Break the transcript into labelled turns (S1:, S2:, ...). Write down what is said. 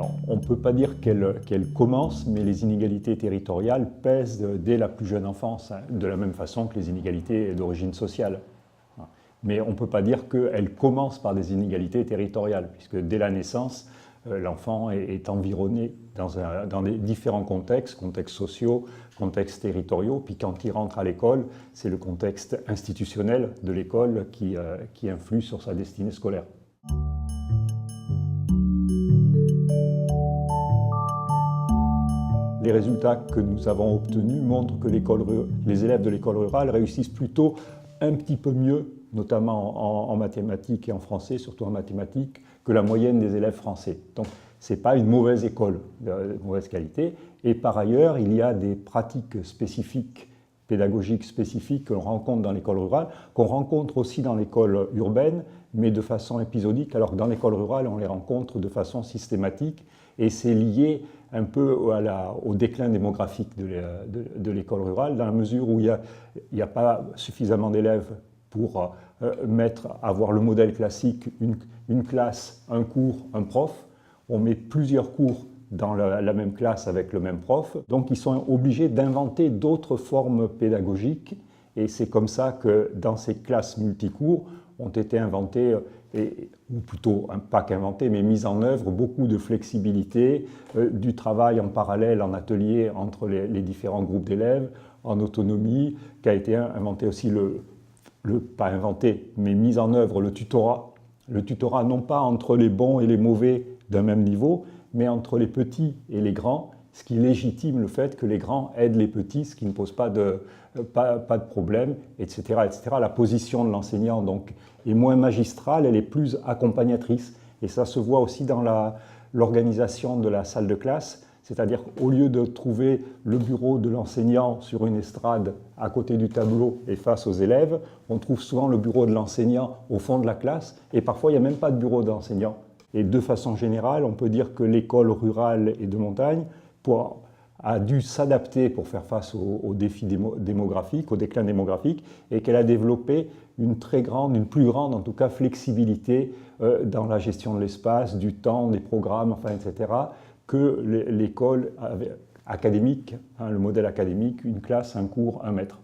S1: Alors, on ne peut pas dire qu'elle commence, mais les inégalités territoriales pèsent dès la plus jeune enfance, hein, de la même façon que les inégalités d'origine sociale. Mais on ne peut pas dire qu'elle commence par des inégalités territoriales, puisque dès la naissance, l'enfant est environné dans des différents contextes sociaux, contextes territoriaux, puis quand il rentre à l'école, c'est le contexte institutionnel de l'école qui influe sur sa destinée scolaire. Les résultats que nous avons obtenus montrent que les élèves de l'école rurale réussissent plutôt un petit peu mieux, notamment en mathématiques et en français, surtout en mathématiques, que la moyenne des élèves français. Donc, ce n'est pas une mauvaise école de mauvaise qualité. Et par ailleurs, il y a des pratiques spécifiques, pédagogiques spécifiques que l'on rencontre dans l'école rurale, qu'on rencontre aussi dans l'école urbaine, mais de façon épisodique, alors que dans l'école rurale, on les rencontre de façon systématique. Et c'est lié un peu au déclin démographique de l'école rurale, dans la mesure où il n'y a pas suffisamment d'élèves pour avoir le modèle classique, une classe, un cours, un prof. On met plusieurs cours dans la même classe avec le même prof. Donc ils sont obligés d'inventer d'autres formes pédagogiques. Et c'est comme ça que dans ces classes multicours ont été inventées, ou plutôt pas qu'inventées, mais mises en œuvre beaucoup de flexibilité, du travail en parallèle, en atelier entre les différents groupes d'élèves, en autonomie, qu'a été inventé aussi pas inventé, mais mis en œuvre le tutorat. Le tutorat non pas entre les bons et les mauvais d'un même niveau, mais entre les petits et les grands, ce qui légitime le fait que les grands aident les petits, ce qui ne pose pas de problème, etc., etc. La position de l'enseignant donc est moins magistrale, elle est plus accompagnatrice. Et ça se voit aussi dans l'organisation de la salle de classe, c'est-à-dire qu'au lieu de trouver le bureau de l'enseignant sur une estrade à côté du tableau et face aux élèves, on trouve souvent le bureau de l'enseignant au fond de la classe, et parfois il n'y a même pas de bureau d'enseignant. Et de façon générale, on peut dire que l'école rurale et de montagne a dû s'adapter pour faire face aux défis démographiques, au déclin démographique, et qu'elle a développé une plus grande en tout cas flexibilité dans la gestion de l'espace, du temps, des programmes, enfin, etc., que l'école académique, hein, le modèle académique, une classe, un cours, un maître.